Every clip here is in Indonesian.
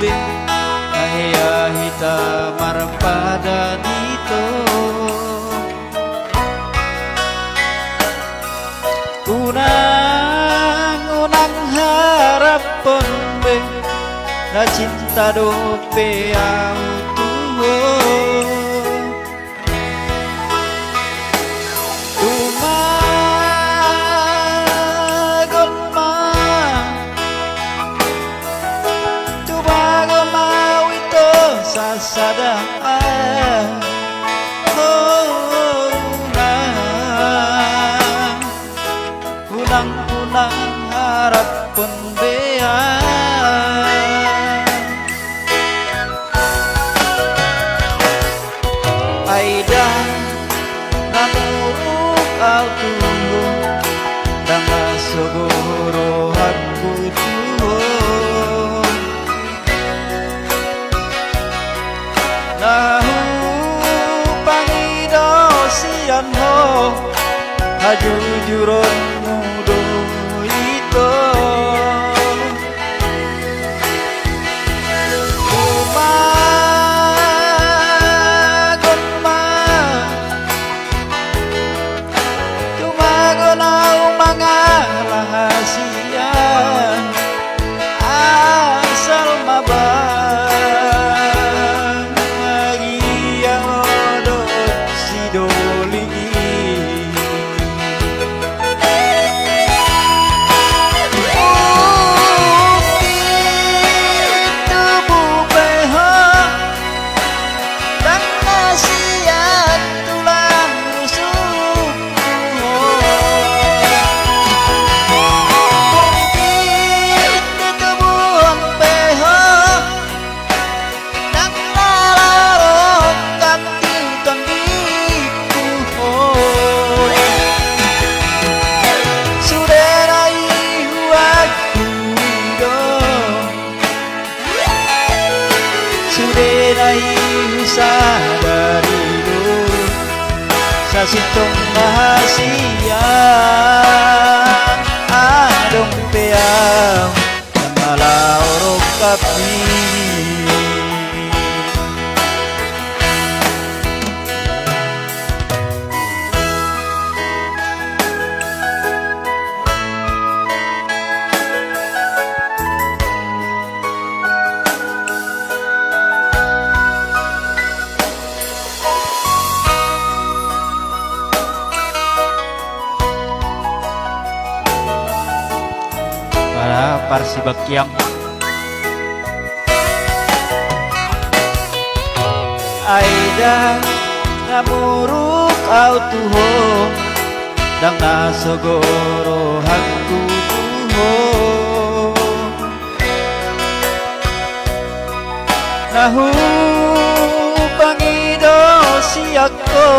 be Nahia hita marpada dito Unang harapon be Na cinta dope au tuho Sada unang harap pun bea Aida namuruk au tunggu Danga sogoro aku tuho Nahu pangido sian ho Hajujuron mudo ito Tumagon ang mga rahasia Asal mabang Sadari sa sitong mahasiya Adong peyaw ng malaurok kapi Parsibakyang Aida namuruk au tuho Dang nasogoro hakku tuho Nahu pangido siako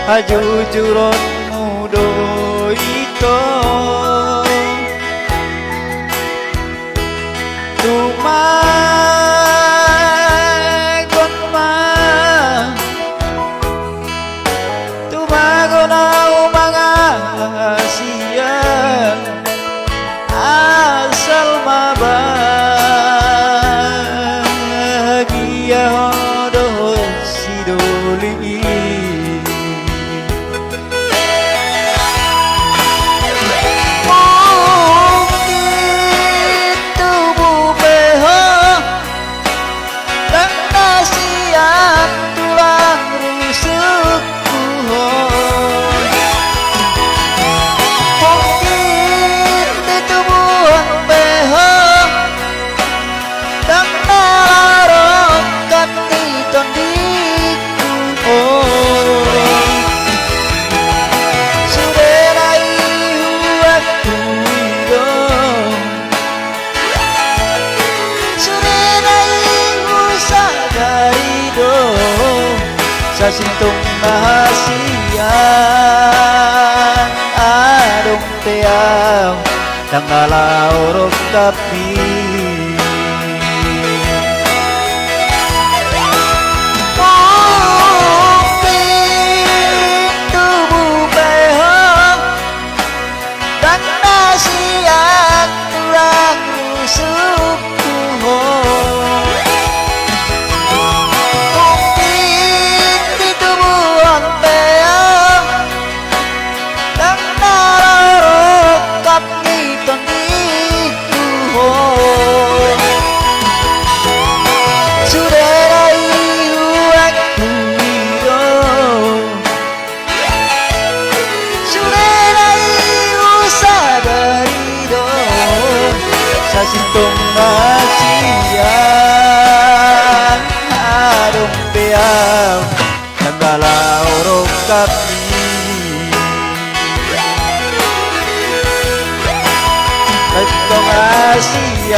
Hajujuron mudo ito Tumagon ang mga rahasia Asal mabahagia Hodoh si doli Sa sintong mahasiyan Adong teyaw ng alaurok kapi Siang tulang rusuk tuho sintung ngasian adong peang nagala orok kami sintung ngasian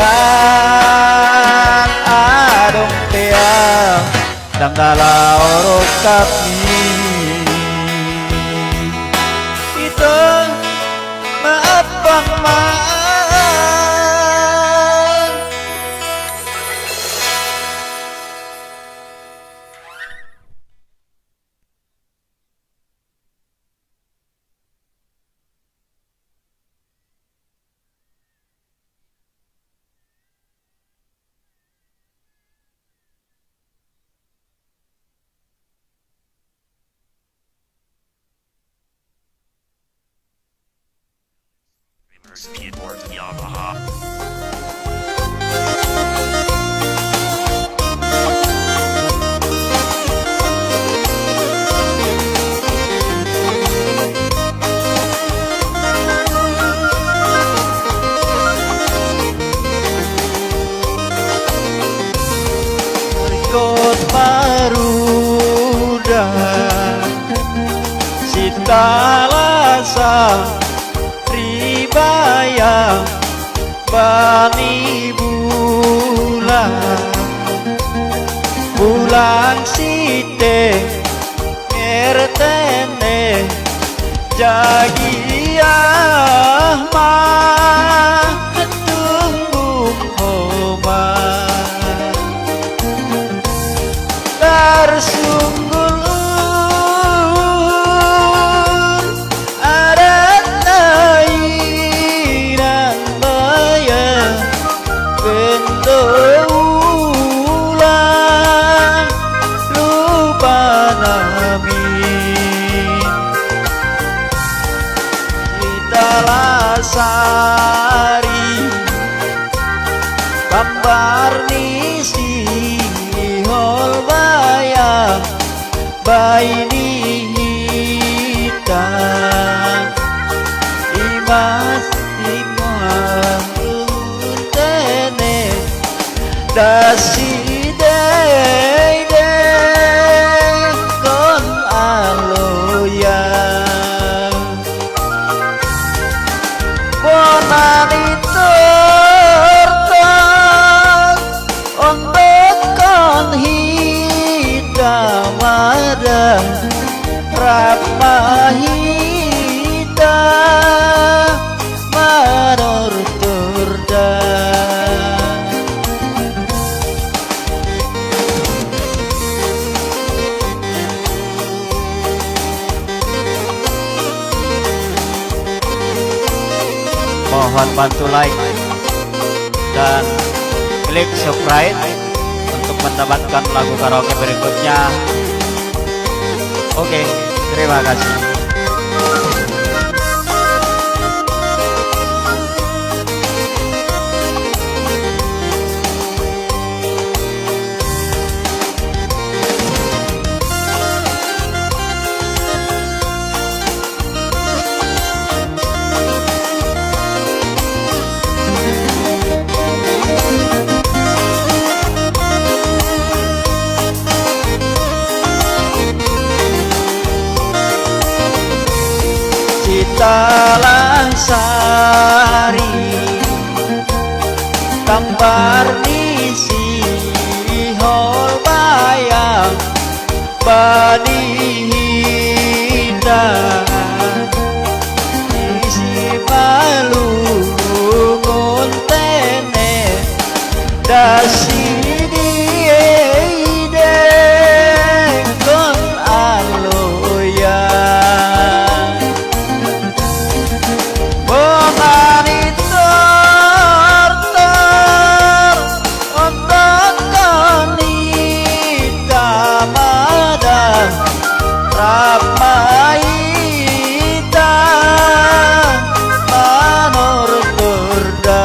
adong peang nagala orok kami itu maafang maaf Skateboards and Yamaha. Ikut maruda Sitalasa Ribaya Bani bulan site ngertene jagiah mah tunggu homa tersunggul adat nairan baya bento ulang lupa namin kita lasari gambar nisi hol baya bayi hita imas imah untene dasi dey kon aloya bonani Hidamada Ramahida Manor Turda mohon bantu like dan klik subscribe untuk mendapatkan lagu karaoke berikutnya. Oke, terima kasih. Talasari gambar nisi hol bayang bani hita isi malu ngontene dasi diide kon aloya Ramaita Manor Turda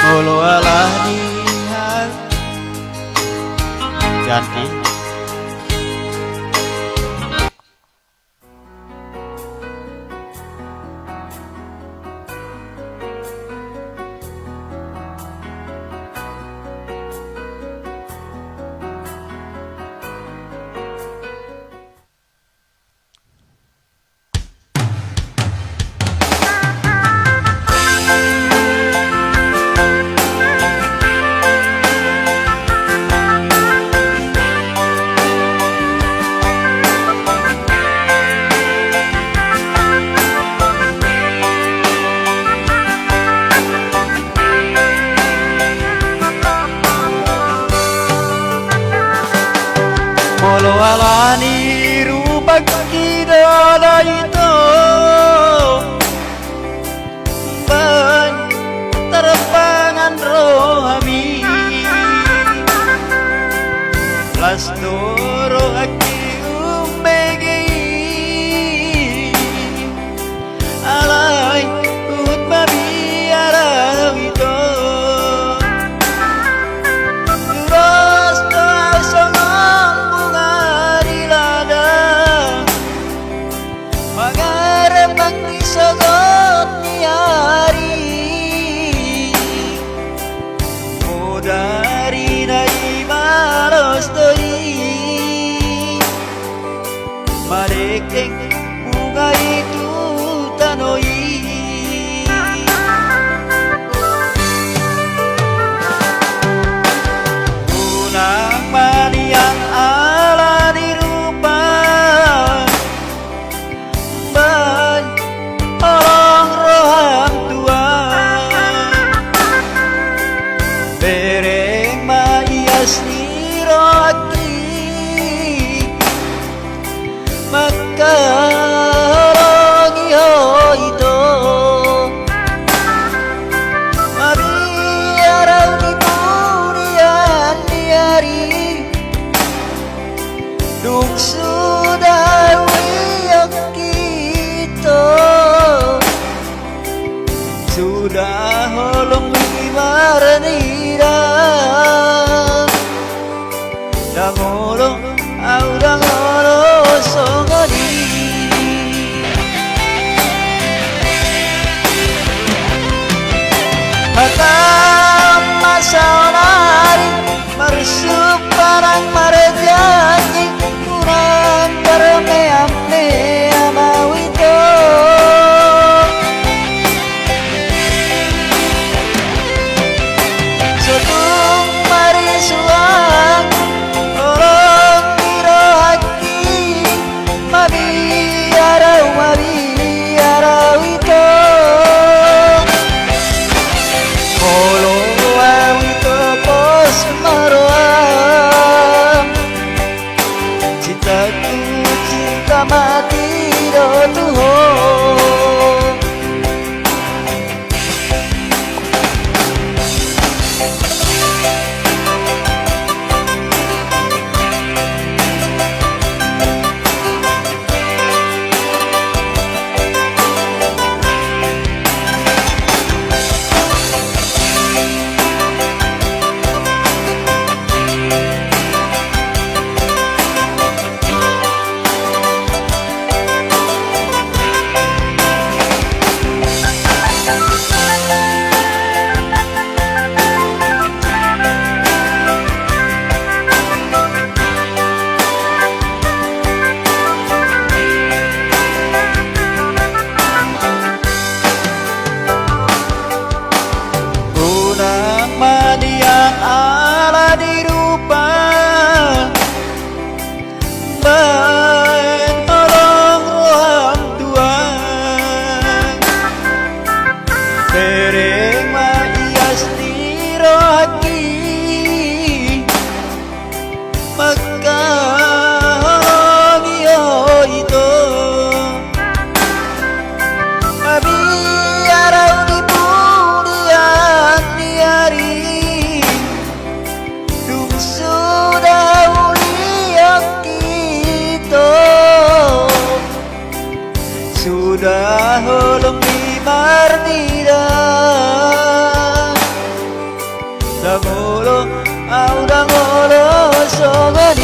Mulu alani ganti Molo alani rubak kidala ito ban terbangan rohami las doro aki umbegi alay ut babi araw ito sagot ni hari dari nai malos doi marekeng bunga itu tanoi unang maliang ala di rupa orang roham tua bereng maias niraki maka rongi hoito mabiarau di burian diari duk sudah wiyak kita sudah holong ibaranira dangolo au dangolo songadi hatam masaulari marsup parang marjanji kurang bermeamne amawito suang orang diraki mabiarau itu molo awito pos maroa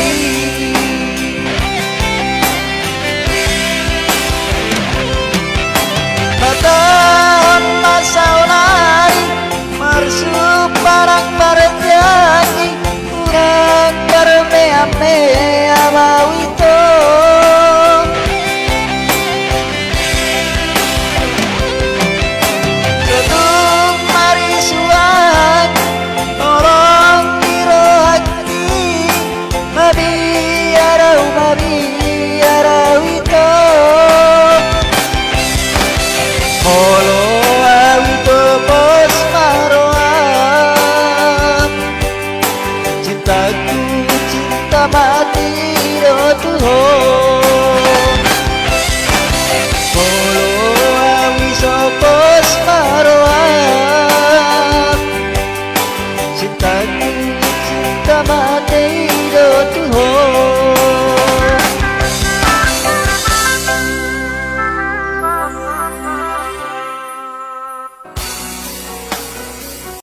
hati